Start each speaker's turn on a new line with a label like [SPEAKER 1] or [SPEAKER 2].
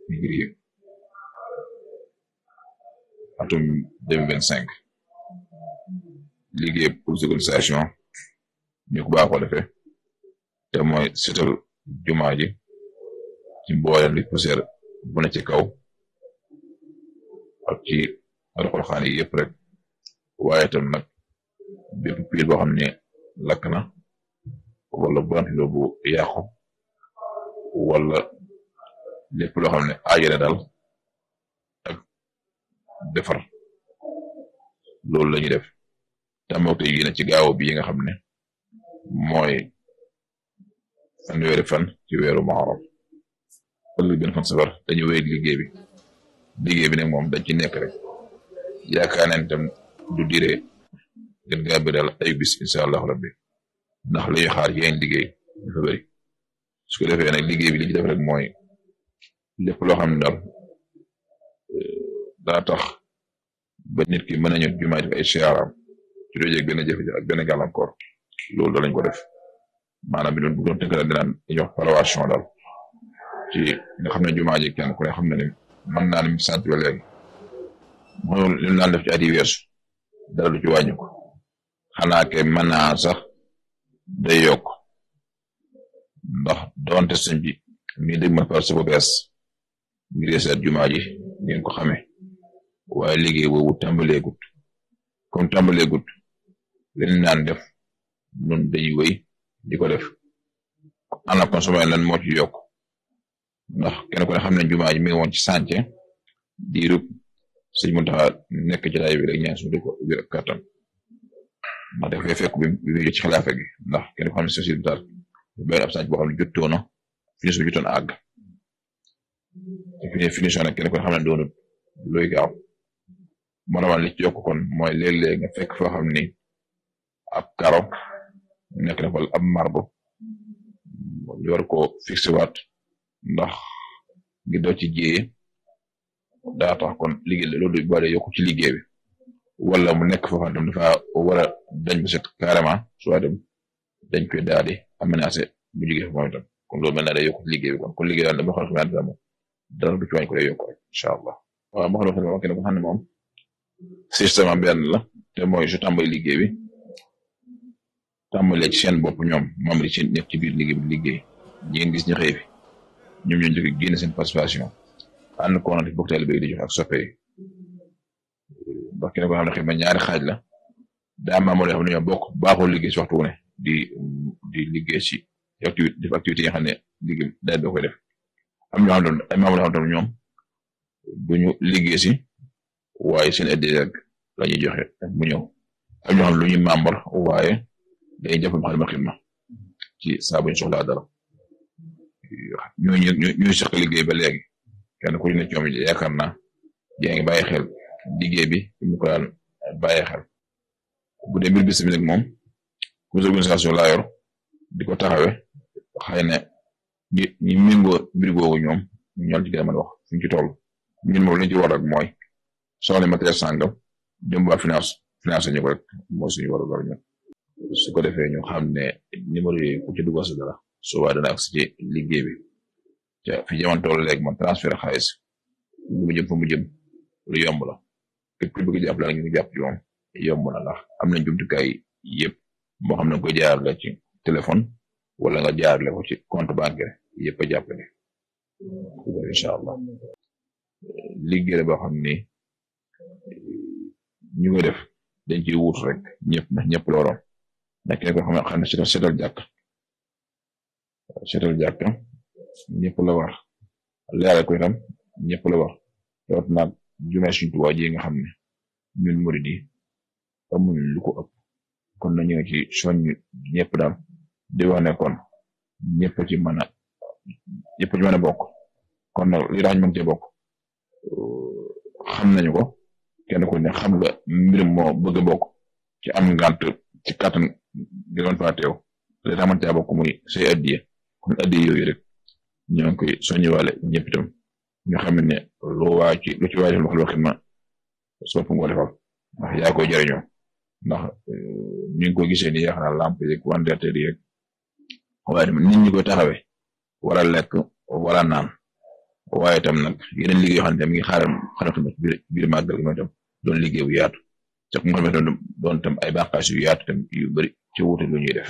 [SPEAKER 1] ngir atum 2025 liggéey pour sécurisation ñu ko baaxoo defee te mooy setal jumaa ji ci mboolem li poussière bu ne ci kaw ak ci roxol yi yëpp rek waaye tam nag bépp piir boo xam ne lakk na wala ventilo bu yàqu wala lépp loo xam ne aajana daal ak defar loolu la ñuy def tàmbali yi na ci gaaw bi nga xam ne mooy fanweeri fan ci weeru Muharram ëllëg benn fan safar dañu wéy liggéey bi nag moom dañ ci nekk rek yaakaar nañ tam du dire gën gaa bëri daal ay bis incha allahu rabbi ndax li ñuy xaar yéen liggéey dafa bëri su ko defee nag liggéey bi li ci def rek mooy lépp loo xam ne daal daa tax ba nit ki mën a ñëw jumaa def ay siyaaram ci doo jeg benn jafe-jafe ak benn gàllankoor loolu lañ ko def maanaam bi doon bu doon tënk la dinaan dañuy wax préparation daal ci nga xam ne jumaa ji kenn ku ne xam ne ni mën naa ni sant ba léegi mooy li ñu naan def ci at yi weesu dara du ci wàññi ko xanaa ke mën naa sax day yokk ndax doonte sëñ bi mi dégg ma parce bu bees ngir yeesaat jumaa ji ngeen ko xamee waaye liggéey boobu tàmbaleegut comme tàmbaleegut leen naan def nun dañuy wéy di ko def ana consommé lan moo ci yokk ndax kenn ku ne xam ne jumaa ji mi ngi woon ci sànce diirub sëñ Muntaxa nekk ci laay bi rek ñaan suñu di ko wér ak kattan ndax dafay fekk bi muy ci xilaafa gi ndax kenn ko xam ne société bi daal benn ab sànc boo xam ne jottoo na finition bi jotoon àgg te finition nag kenn ko xam ne doonut luy gaaw moo tax li ci yokk kon mooy léeg-léeg nga fekk foo xam ni ab karo nekk na wala ab marbre ñu war ko fixé waat ndax ngi doo ci jiyee daa tax kon liggéey loolu du boole yokku ci liggéey bi wala mu nekk foofa dem dafa war a dañ ba set carrément soit dem dañ koy daal di aménagé bu jógee moom itam kon loolu mel na day yokku ci liggéey bi kon liggéey daal dama xool xam ne moom dara du ci wàññi ko day yokku rek incha allah waaw ma xool xam ne ko xam ne moom système benn la te mooy su tàmbali liggéey bi tàmbalee ci seen bopp ñoom moom li ci nekk ci biir liggéey bi liggéey ñi ngeen gis ñu xëy fi ñoom ñoo njëkk génn seen participation ànd ko woon bokk taalibe di jox ak soppe yi ndax kenn ko xam ne xëy na ñaari xaaj la daa maamoo yoo xam ne ñoo bokk baaxoo liggéey si waxtu wu ne di liggéey ci activité def activité yi nga xam ne liggéey daal doo koy def am ñoo xam ne ay maamoo yoo xam ne ñoom duñu liggéey si waaye seen aide rek la ñuy joxe mu ñëw am ñoo xam ne lu ñuy membre waaye dañuy jàpp Moukhaddamatoul Khidma ci saa bu ñu soxlaa dara ñooy seq liggéey ba léegi kenn ku ne ci ñoom yaakaar naa yaa ngi bàyyi xel liggéey bi ñu ko daan bàyyi xel bu dee mbir bis bi nag moom comité d'organisation laa yor di ko taxawee xëy na ñi méngoo mbir googu ñoom ñoo ci gën a mën a wax fi ñu ci toll ñun moom li ñu ci war rek mooy soxla matériel sàngam dem ba finance ñu ko rek moo suñu war a war ñun su ko defee ñu xam ne numéro yi ku ci dugal sa dara su waa dana agsi ci liggéey bi ca fi jamono toll léegi man transfert xaalis lu mu jëm fa mu jëm lu yomb la képp ku bëgg jàpp la ñu ngi jàpp ci moom yomb na ndax am nañ jumtukaay yëpp moo xam ne nga koy jaarale ci téléphone wala nga jaarale ko ci compte bancaire yëpp a jàppale incha allah liggéey la boo xam ni ñu ko def dañ ciy wut rek ñëpp ndax ñëpp la waroon ndax kenn ko xam ne seetal jàkk ñëpp la war leeral ko itam ñëpp la war loot naag jumaa Sëriñ Tuubaa ji nga xam ne ñun murid yi amuñ lu ko ëpp kon nañu ci soññ ñëpp daal di wax ne kon ñëpp ci mën a bokk kon nag li tax ñu mën cee bokk xam nañu ko kenn ku ne xam nga mbir moo bëgg a bokk ci am ngànt ci kàttan gi doon faa teew li tax mën caa bokk muy say addiye kon addiye yooyu rek ñoo ngi koy soññiwaale ñëpp itam ñu xam ne lu ci waay defal Moukhaddamatoul Khidma sopp nga defal ndax yaa koy jëriñoo ndax ñu ngi ko gisee ni yaakaar naa lamp yi wandeerteer yi rek waaye nit ñi koy taxawee wala lekk wala naan waaye tam nag yeneen liggéey yoo xam ne mi ngi xaaral tamit biir màggal gi mooy tam doon liggéey bu yaatu ca ku nga xam ne doon tam ay bànqaas yu yaatu tam yu bëri ci wuute lu ñuy def